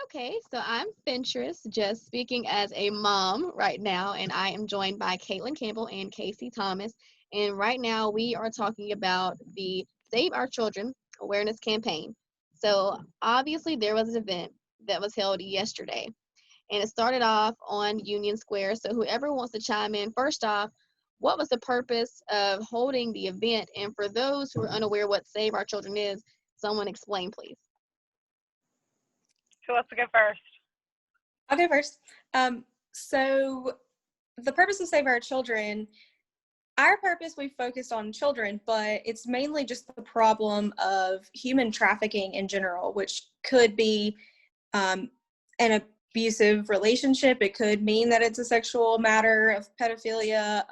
Okay, so I'm Fentress, just speaking as a mom right now, and I am joined by Caitlin Campbell and Casey Thomas. And right now we are talking about the Save Our Children awareness campaign. So obviously there was an event that was held yesterday, and it started off on Union Square. So whoever wants to chime in, first off, what was the purpose of holding the event? And for those who are unaware what Save Our Children is, someone explain, please. Who wants to go first? I'll go first. So the purpose of Save Our Children, our purpose, we focused on children, but it's mainly just the problem of human trafficking in general, which could be an abusive relationship. It could mean that it's a sexual matter of pedophilia.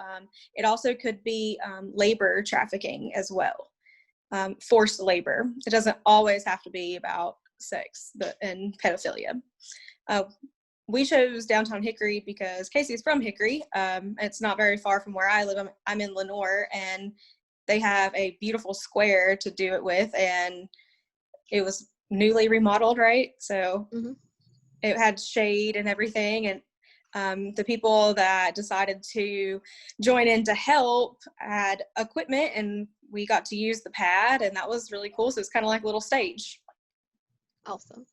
It also could be labor trafficking as well, forced labor. It doesn't always have to be about sex and pedophilia. We chose downtown Hickory because Casey's from Hickory. It's not very far from where I live. I'm in Lenore, and they have a beautiful square to do it with, and it was newly remodeled, right? So It had shade and everything, and the people that decided to join in to help had equipment, and we got to use the pad, and that was really cool. So it's kind of like a little stage. Awesome.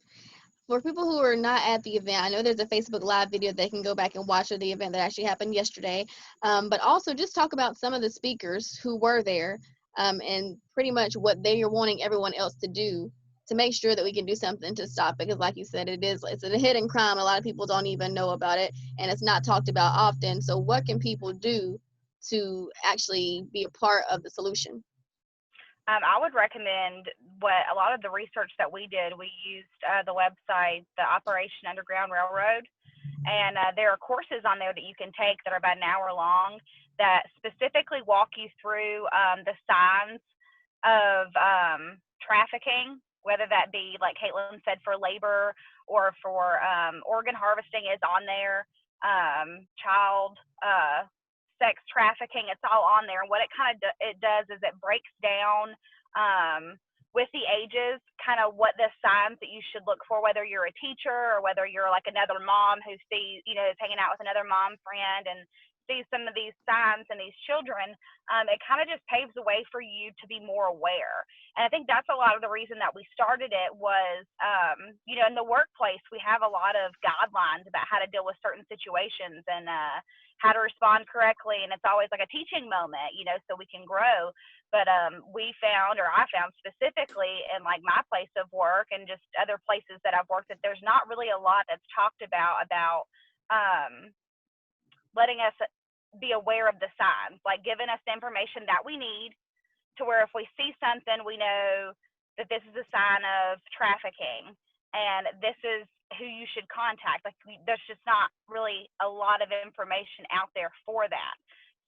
For people who are not at the event, I know there's a Facebook Live video they can go back and watch of the event that actually happened yesterday. But also just talk about some of the speakers who were there, and pretty much what they are wanting everyone else to do to make sure that we can do something to stop it. Because like you said, it's a hidden crime. A lot of people don't even know about it, and it's not talked about often. So what can people do to actually be a part of the solution? I would recommend what a lot of the research that we did. We used the website, the Operation Underground Railroad, and there are courses on there that you can take that are about an hour long that specifically walk you through the signs of trafficking, whether that be, like Katelin said, for labor or for organ harvesting is on there, child sex trafficking, it's all on there. And what it kind of it does is it breaks down with the ages kind of what the signs that you should look for, whether you're a teacher or whether you're like another mom who sees, is hanging out with another mom friend and sees some of these signs in these children. It kind of just paves the way for you to be more aware. And I think that's a lot of the reason that we started it was, in the workplace, we have a lot of guidelines about how to deal with certain situations and how to respond correctly. And it's always like a teaching moment, so we can grow. But I found specifically in like my place of work and just other places that I've worked, that there's not really a lot that's talked about letting us be aware of the signs, like giving us the information that we need to where if we see something, we know that this is a sign of trafficking and this is who you should contact. Like there's just not really a lot of information out there for that.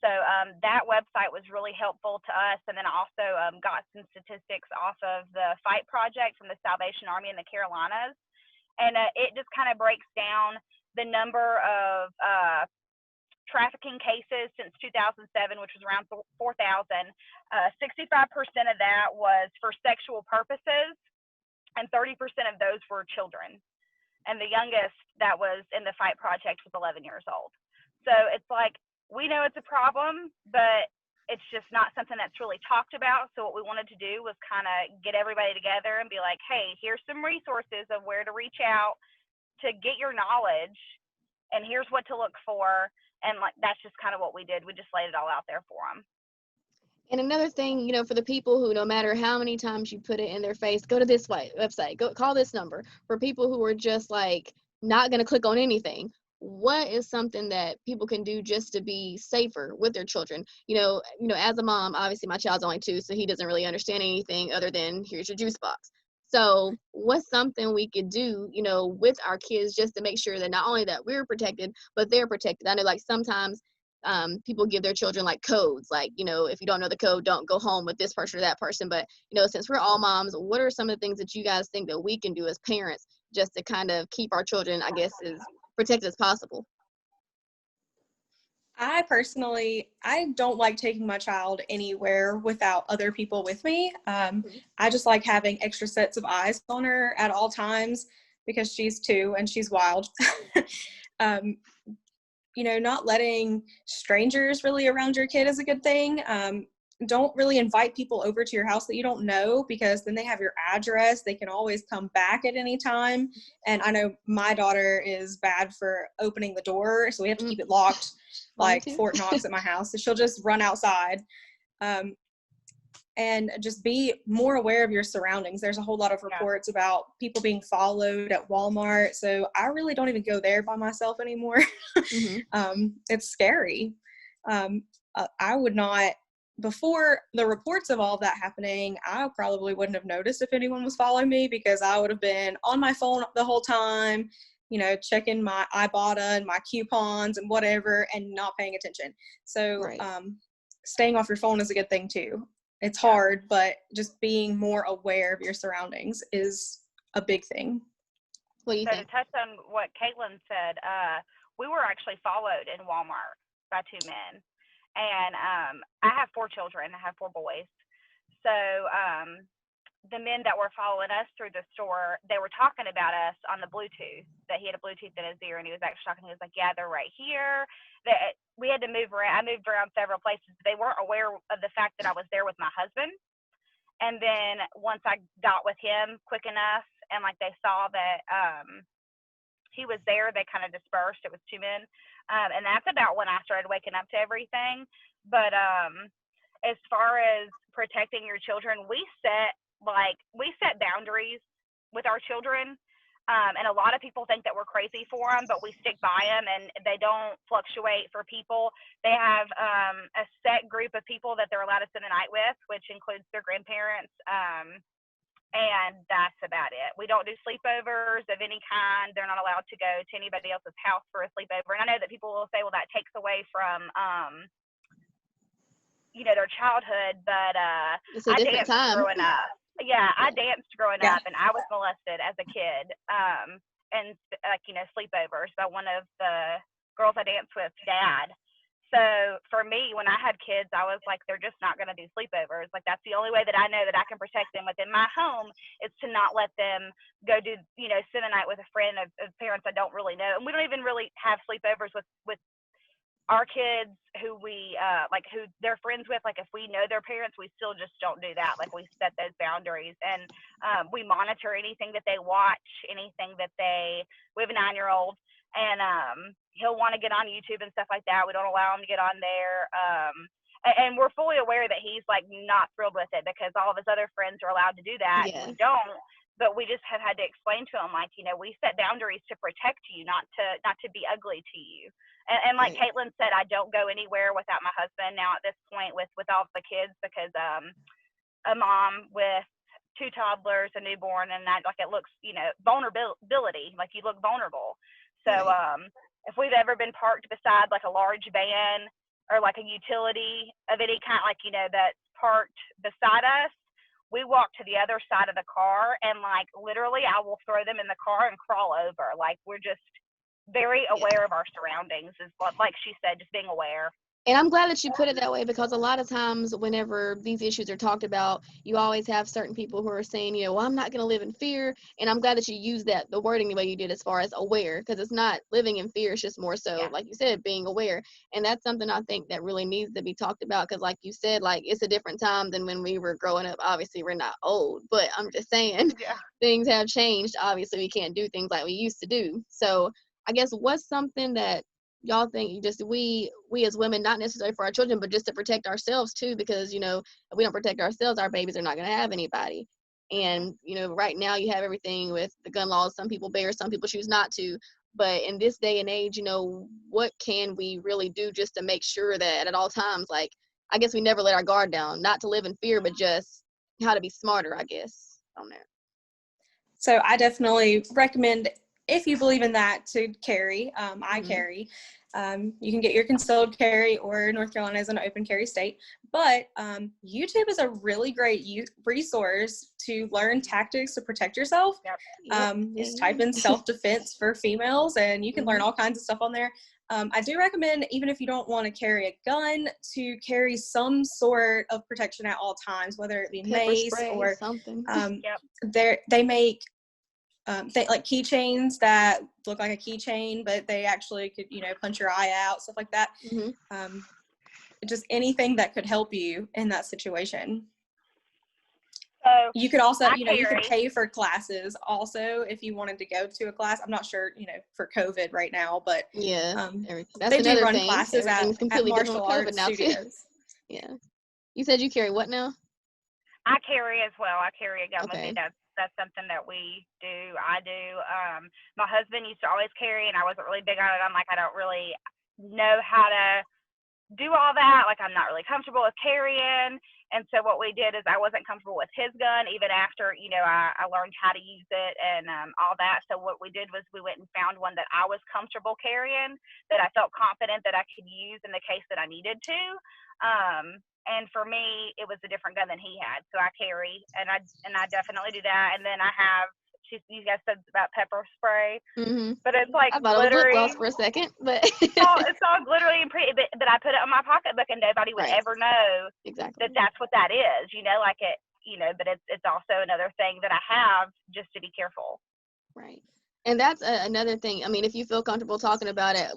So that website was really helpful to us. And then I also got some statistics off of the Fight Project from the Salvation Army in the Carolinas. And it just kind of breaks down the number of trafficking cases since 2007, which was around 4,000. 65% of that was for sexual purposes, and 30% of those were children. And the youngest that was in the Fight Project was 11 years old. So it's like, we know it's a problem, but it's just not something that's really talked about. So what we wanted to do was kind of get everybody together and be like, hey, here's some resources of where to reach out to get your knowledge, and here's what to look for. And like that's just kind of what we did. We just laid it all out there for them. And another thing, for the people who, no matter how many times you put it in their face, go to this website, go call this number. For people who are just like not going to click on anything, what is something that people can do just to be safer with their children? As a mom, obviously my child's only 2, so he doesn't really understand anything other than here's your juice box. So what's something we could do, with our kids just to make sure that not only that we're protected, but they're protected? I know like sometimes people give their children like codes, like, if you don't know the code, don't go home with this person or that person. But, since we're all moms, what are some of the things that you guys think that we can do as parents just to kind of keep our children, I guess, as protected as possible? I personally, I don't like taking my child anywhere without other people with me. I just like having extra sets of eyes on her at all times. because she's 2 and she's wild. You know, not letting strangers really around your kid is a good thing. Don't really invite people over to your house that you don't know, because then they have your address. They can always come back at any time. And I know my daughter is bad for opening the door, so we have to keep it locked like Fort Knox at my house. So she'll just run outside. And just be more aware of your surroundings. There's a whole lot of reports about people being followed at Walmart. So I really don't even go there by myself anymore. It's scary. I would not, before the reports of all of that happening, I probably wouldn't have noticed if anyone was following me, because I would have been on my phone the whole time, you know, checking my Ibotta and my coupons and whatever, and not paying attention. So staying off your phone is a good thing too. It's hard, but just being more aware of your surroundings is a big thing. What do you think? To touch on what Katelin said, we were actually followed in Walmart by 2 men. And I have 4 children. I have 4 boys. So the men that were following us through the store, they were talking about us on the Bluetooth, that he had a Bluetooth in his ear, and he was actually talking. He was like, yeah, they're right here. We had to move around. I moved around several places. They weren't aware of the fact that I was there with my husband. And then once I got with him quick enough, and like they saw that he was there, they kind of dispersed. It was 2 men. And that's about when I started waking up to everything. But as far as protecting your children, we set boundaries with our children. And a lot of people think that we're crazy for them, but we stick by them, and they don't fluctuate for people. They have a set group of people that they're allowed to spend the night with, which includes their grandparents. And that's about it. We don't do sleepovers of any kind. They're not allowed to go to anybody else's house for a sleepover. And I know that people will say, well, that takes away from, you know, their childhood, but it's a different time. Growing up. Yeah, I danced growing up, and I was molested as a kid. And like, you know, sleepovers by one of the girls I danced with, dad. So for me, when I had kids, I was like, they're just not going to do sleepovers. Like, that's the only way that I know that I can protect them within my home, is to not let them go do, you know, spend the night with a friend of parents I don't really know. And we don't even really have sleepovers with our kids who we who they're friends with. Like, if we know their parents, we still just don't do that. Like, we set those boundaries, and we monitor anything that they watch, anything that we have a 9-year-old, and he'll want to get on YouTube and stuff like that. We don't allow him to get on there. And we're fully aware that he's like not thrilled with it, because all of his other friends are allowed to do that. Yeah. We don't. But we just have had to explain to him, like, you know, we set boundaries to protect you, not to be ugly to you. And like Katelin said, I don't go anywhere without my husband now at this point with all the kids, because a mom with 2 toddlers, a newborn, and that, like, it looks, you know, vulnerability, like you look vulnerable. So if we've ever been parked beside like a large van or like a utility of any kind, like, you know, that's parked beside us, we walk to the other side of the car, and like literally I will throw them in the car and crawl over. Like, we're just very aware of our surroundings, is like she said, just being aware. And I'm glad that you put it that way, because a lot of times whenever these issues are talked about, you always have certain people who are saying, you know, well, I'm not going to live in fear. And I'm glad that you used the wording the way you did, as far as aware, because it's not living in fear. It's just more so, like you said, being aware. And that's something I think that really needs to be talked about, because like you said, like, it's a different time than when we were growing up. Obviously, we're not old, but I'm just saying things have changed. Obviously, we can't do things like we used to do. So I guess what's something that y'all think just we as women, not necessarily for our children, but just to protect ourselves too, because, you know, if we don't protect ourselves, our babies are not going to have anybody. And, you know, right now you have everything with the gun laws. Some people bear, some people choose not to. But in this day and age, you know, what can we really do just to make sure that at all times, like, I guess we never let our guard down, not to live in fear, but just how to be smarter, I guess, on that. So I definitely recommend, if you believe in that, to carry. I carry. You can get your concealed carry, or North Carolina is an open carry state. But YouTube is a really great resource to learn tactics to protect yourself. Just type in self-defense for females, and you can learn all kinds of stuff on there. I do recommend, even if you don't want to carry a gun, to carry some sort of protection at all times, whether it be mace or something. They make like keychains that look like a keychain, but they actually could, punch your eye out, stuff like that. Mm-hmm. Just anything that could help you in that situation. So you could also, you could Carrie. pay for classes also if you wanted to go to a class. I'm not sure, for COVID right now, but that's they do another run thing. classes at martial arts now studios. Yeah. You said you carry what now? I carry as well. I carry a gun with Okay. me. That's something that we do. I do. My husband used to always carry, and I wasn't really big on it. I'm like, I don't really know how to do all that. Like, I'm not really comfortable with carrying. And so what we did is I wasn't comfortable with his gun, even after, I learned how to use it and all that. So what we did was we went and found one that I was comfortable carrying, that I felt confident that I could use in the case that I needed to. And for me, it was a different gun than he had. So I carry, and I definitely do that. And then I have, you guys said about pepper spray, but it's like glittery. I thought it was lip gloss for a second, but it's all glittery and pretty. But I put it on my pocketbook, and nobody would ever know exactly that that's what that is. Like it, But it's also another thing that I have just to be careful. Right, and that's another thing. I mean, if you feel comfortable talking about it,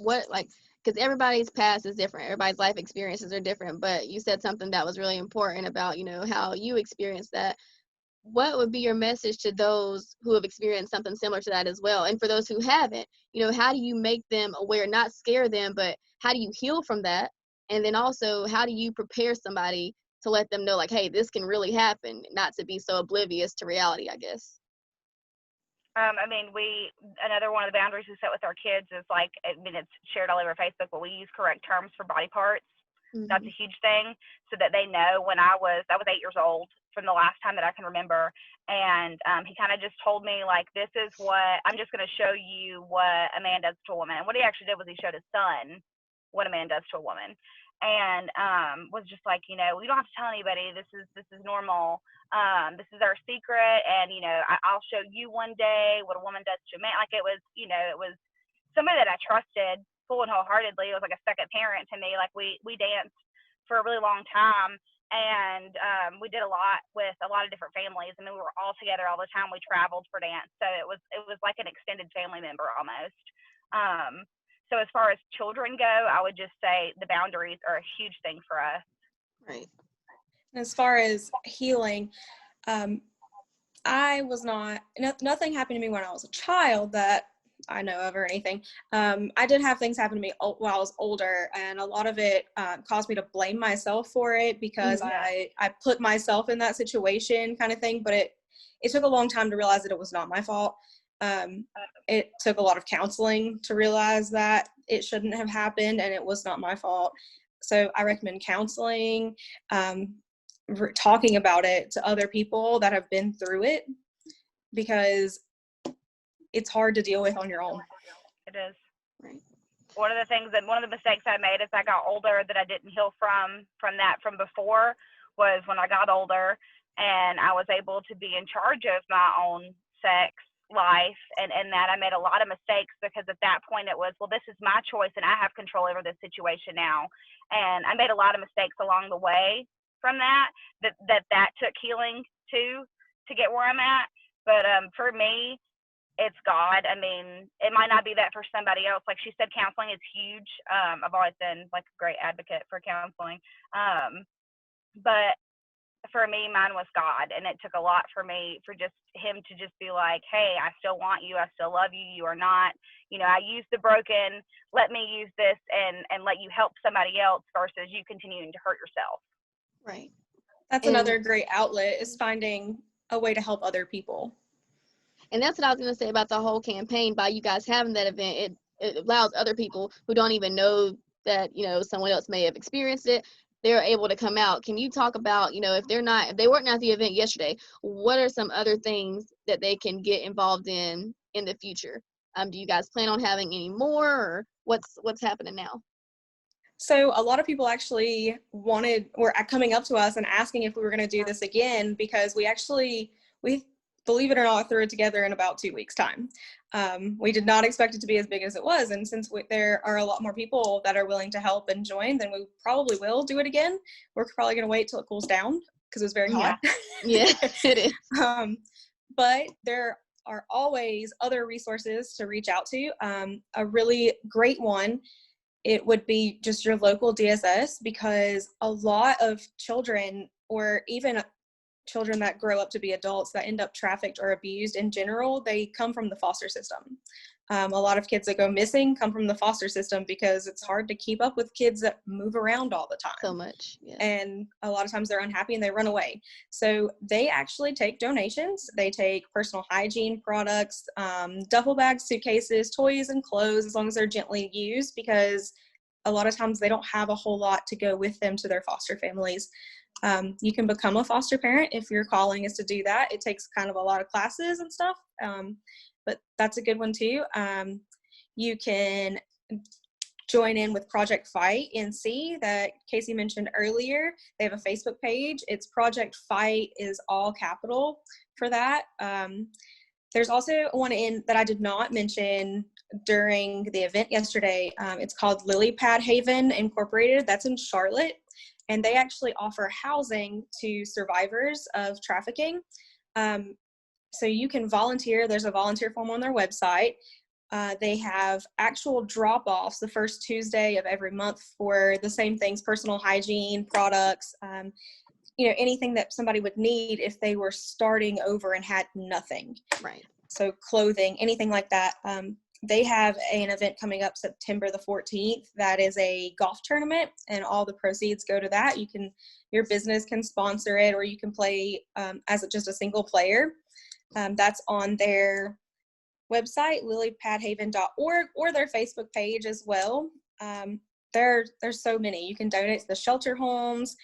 because everybody's past is different, everybody's life experiences are different. But you said something that was really important about how you experienced that. What would be your message to those who have experienced something similar to that as well? And for those who haven't, how do you make them aware, not scare them, but how do you heal from that? And then also, how do you prepare somebody to let them know, like, hey, this can really happen, not to be so oblivious to reality, I guess? Another one of the boundaries we set with our kids is it's shared all over Facebook, but we use correct terms for body parts. That's a huge thing, so that they know. When I was 8 years old from the last time that I can remember, and he kind of just told me, like, this is what I'm just going to show you what a man does to a woman. And what he actually did was he showed his son what a man does to a woman, and was just like, we don't have to tell anybody. This is normal. This is our secret, and I'll show you one day what a woman does to a man. Like, it was somebody that I trusted full and wholeheartedly. It was like a second parent to me. Like, we danced for a really long time, and we did a lot with a lot of different families. I mean, we were all together all the time. We traveled for dance, so it was like an extended family member almost. So as far as children go, I would just say the boundaries are a huge thing for us. Right. As far as healing, I was nothing happened to me when I was a child that I know of or anything. I did have things happen to me while I was older, and a lot of it caused me to blame myself for it because I put myself in that situation, kind of thing. But it took a long time to realize that it was not my fault. It took a lot of counseling to realize that it shouldn't have happened and it was not my fault. So I recommend counseling, talking about it to other people that have been through it, because it's hard to deal with on your own. It is. Right. One of the mistakes I made as I got older that I didn't heal from before was when I got older and I was able to be in charge of my own sex life, and that I made a lot of mistakes because at that point it was, well, this is my choice and I have control over this situation now. And I made a lot of mistakes along the way from that took healing to get where I'm at. But for me, it's God. I mean, it might not be that for somebody else. Like she said, counseling is huge. I've always been like a great advocate for counseling. But for me, mine was God. And it took a lot for me, for just him to just be like, hey, I still want you. I still love you. You are not, I use the broken, let me use this and let you help somebody else versus you continuing to hurt yourself. Right. That's another great outlet, is finding a way to help other people. And that's what I was going to say about the whole campaign. By you guys having that event, it allows other people who don't even know that, someone else may have experienced it, they're able to come out. Can you talk about, if they weren't at the event yesterday, what are some other things that they can get involved in the future? Do you guys plan on having any more, or what's happening now? So a lot of people actually were coming up to us and asking if we were going to do this again, because we believe it or not, threw it together in about 2 weeks' time. We did not expect it to be as big as it was. And since there are a lot more people that are willing to help and join, then we probably will do it again. We're probably going to wait till it cools down because it was very hot. Yeah, it is. But there are always other resources to reach out to. A really great one, it would be just your local DSS, because a lot of children, or even children that grow up to be adults that end up trafficked or abused in general, they come from the foster system. A lot of kids that go missing come from the foster system because it's hard to keep up with kids that move around all the time. So much, yeah. And a lot of times they're unhappy and they run away. So they actually take donations. They take personal hygiene products, duffel bags, suitcases, toys, and clothes, as long as they're gently used, because a lot of times they don't have a whole lot to go with them to their foster families. You can become a foster parent if your calling is to do that. It takes kind of a lot of classes and stuff, but that's a good one too. You can join in with Project Fight NC that Casey mentioned earlier. They have a Facebook page. It's Project Fight, is all capital for that. There's also one that I did not mention during the event yesterday. It's called Lily Pad Haven Incorporated. That's in Charlotte. And they actually offer housing to survivors of trafficking. So you can volunteer. There's a volunteer form on their website. They have actual drop-offs the first Tuesday of every month for the same things: personal hygiene products, anything that somebody would need if they were starting over and had nothing. Right. So clothing, anything like that. They have an event coming up September the 14th. That is a golf tournament, and all the proceeds go to that. Your business can sponsor it, or you can play as just a single player. That's on their website, lilypadhaven.org, or their Facebook page as well. There's so many. You can donate to the shelter homes.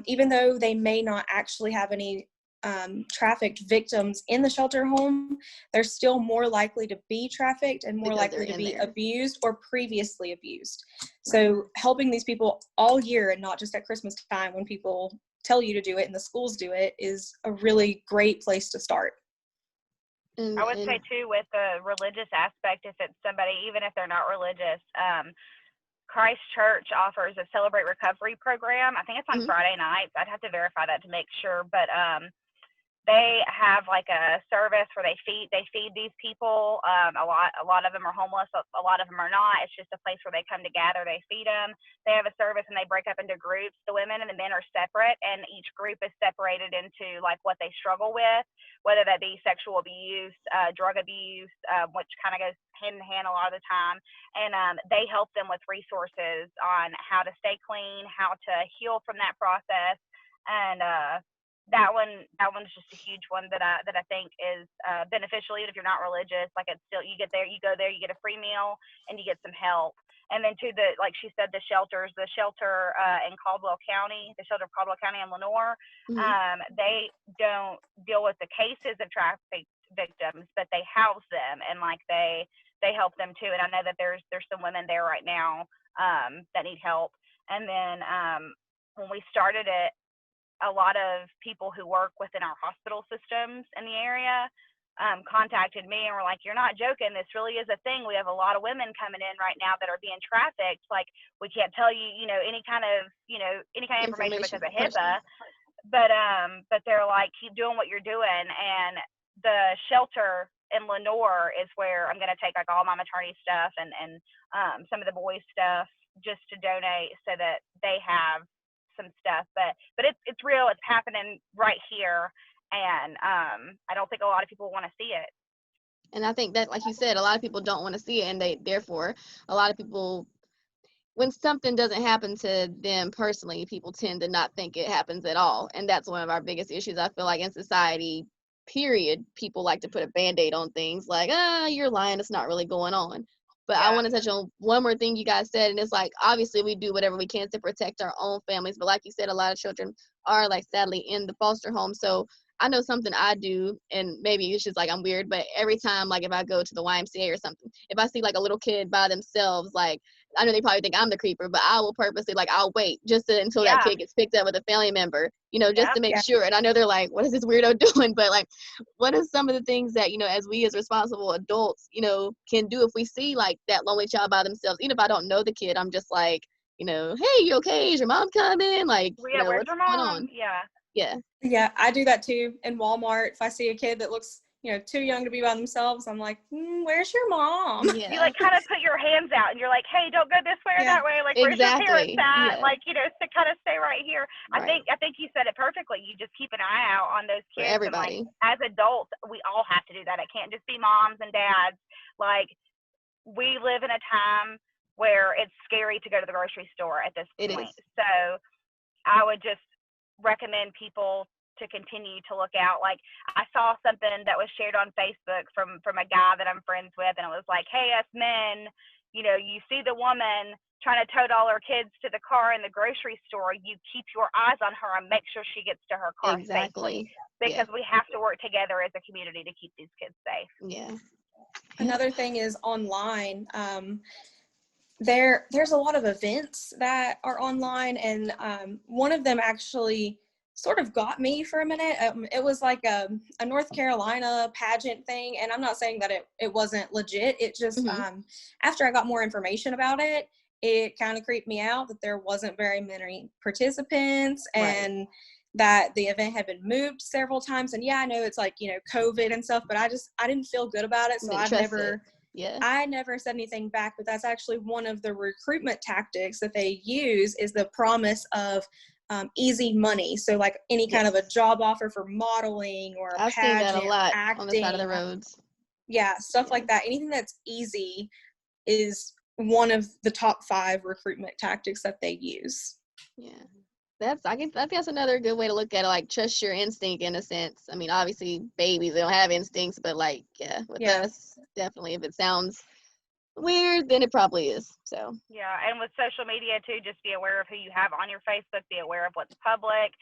Even though they may not actually have any trafficked victims in the shelter home, they're still more likely to be trafficked and more likely to be abused or previously abused. So helping these people all year and not just at Christmas time when people tell you to do it and the schools do it is a really great place to start. I would say too, with the religious aspect, if it's somebody, even if they're not religious, Christ Church offers a Celebrate Recovery program. I think it's on Friday nights. I'd have to verify that to make sure, but they have like a service where they feed these people. A lot of them are homeless. A lot of them are not. It's just a place where they come to gather. They feed them. They have a service and they break up into groups. The women and the men are separate, and each group is separated into like what they struggle with, whether that be sexual abuse, drug abuse, which kind of goes hand in hand a lot of the time. And they help them with resources on how to stay clean, how to heal from that process. And that one's just a huge one that I think is beneficial, even if you're not religious. Like, it's still, you go there, you get a free meal and you get some help. And then to like she said, the shelter in Caldwell County, the shelter of Caldwell County in Lenore, they don't deal with the cases of traffic victims, but they house them, and like they help them too. And I know that there's some women there right now that need help. And then when we started it, a lot of people who work within our hospital systems in the area contacted me and were like, "You're not joking. This really is a thing. We have a lot of women coming in right now that are being trafficked. Like, we can't tell you, any kind of information because of HIPAA, but they're like, keep doing what you're doing." And the shelter in Lenore is where I'm going to take like all my maternity stuff and some of the boys' stuff just to donate so that they have some stuff. But it's real. It's happening right here. And I don't think a lot of people want to see it. And I think that, like you said, a lot of people don't want to see it, and therefore a lot of people, when something doesn't happen to them personally, people tend to not think it happens at all. And that's one of our biggest issues, I feel like, in society, period. People like to put a Band-Aid on things like, you're lying, it's not really going on. But yeah. I want to touch on one more thing you guys said, and it's like, obviously we do whatever we can to protect our own families, but like you said, a lot of children are, like, sadly in the foster home. So I know something I do, and maybe it's just like I'm weird, but every time, like, if I go to the YMCA or something, if I see like a little kid by themselves, like, I know they probably think I'm the creeper, but I will purposely, like, I'll wait just until that kid gets picked up with a family member, just to make sure. And I know they're like, what is this weirdo doing? But, like, what are some of the things that, as we as responsible adults, can do if we see, like, that lonely child by themselves? Even if I don't know the kid, I'm just like, hey, you okay? Is your mom coming? Like, where's what's your going mom? on? Yeah. Yeah, I do that too in Walmart. If I see a kid that looks too young to be by themselves, I'm like, where's your mom? Yeah. You like kind of put your hands out and you're like, hey, don't go this way or that way. Like, where's your parents at? Yeah. Like, to kind of stay right here. Right. I think you said it perfectly. You just keep an eye out on those For kids. everybody. And like, as adults, we all have to do that. It can't just be moms and dads. Like, we live in a time where it's scary to go to the grocery store at this point. So I would just recommend people to continue to look out. Like, I saw something that was shared on Facebook from a guy that I'm friends with, and it was like, hey, us men, you see the woman trying to tote all her kids to the car in the grocery store, you keep your eyes on her and make sure she gets to her car safely, because we have to work together as a community to keep these kids safe. Yeah. Another thing is online. There's a lot of events that are online, and one of them actually sort of got me for a minute. It was like a North Carolina pageant thing, and I'm not saying that it wasn't legit. It just after I got more information about it, it kind of creeped me out that there wasn't very many participants, and that the event had been moved several times. And I know it's like COVID and stuff, but I didn't feel good about it, so I never said anything back. But that's actually one of the recruitment tactics that they use, is the promise of easy money. So like any kind of a job offer for modeling or a I've pageant, seen that a lot acting, on the side of the roads. Stuff like that. Anything that's easy is one of the top 5 recruitment tactics that they use. Yeah. I think that's another good way to look at it, like trust your instinct in a sense. I mean, obviously babies, they don't have instincts, but like, with us, definitely if it sounds weird, then it probably is. So and with social media too, just be aware of who you have on your Facebook, be aware of what's public.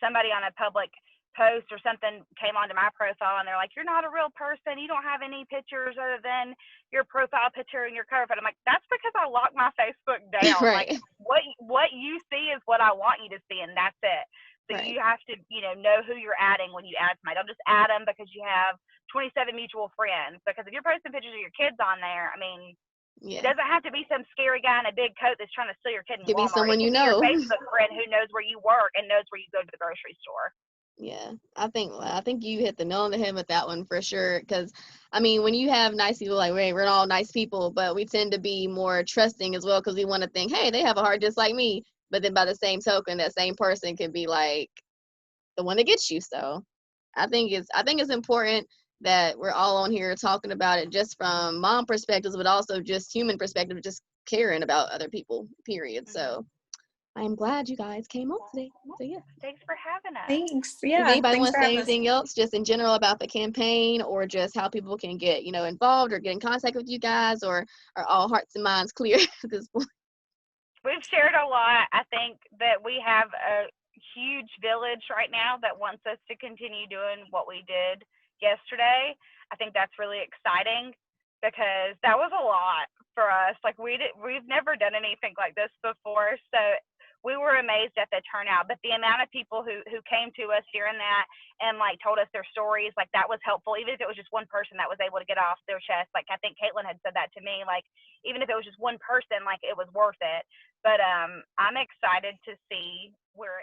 Somebody on a public post or something came onto my profile and they're like, you're not a real person, you don't have any pictures other than your profile picture and your cover photo. I'm like, that's because I locked my Facebook down. Like, what you see is what I want you to see, and that's it. So you have to know who you're adding when you add somebody. Don't just add them because you have 27 mutual friends, because if you're posting pictures of your kids on there, I mean, it doesn't have to be some scary guy in a big coat that's trying to steal your kid in Walmart. It could be someone Be your Facebook friend who knows where you work and knows where you go to the grocery store. Yeah, I think you hit the nail on the head with that one for sure. Because I mean, when you have nice people, like we're all nice people, but we tend to be more trusting as well, because we want to think, hey, they have a heart just like me. But then by the same token, that same person can be like the one that gets you. So I think it's important that we're all on here talking about it, just from mom perspectives, but also just human perspective, just caring about other people, period. So I'm glad you guys came up today. So Thanks for having us. Thanks. Does anybody want to say anything else, just in general about the campaign, or just how people can get involved or get in contact with you guys, or are all hearts and minds clear at this point? We've shared a lot. I think that we have a huge village right now that wants us to continue doing what we did yesterday. I think that's really exciting, because that was a lot for us. Like, we've never done anything like this before, so we were amazed at the turnout. But the amount of people who came to us during that and like told us their stories, like, that was helpful. Even if it was just one person that was able to get off their chest, like I think Katelin had said that to me, like, even if it was just one person, like, it was worth it. But I'm excited to see where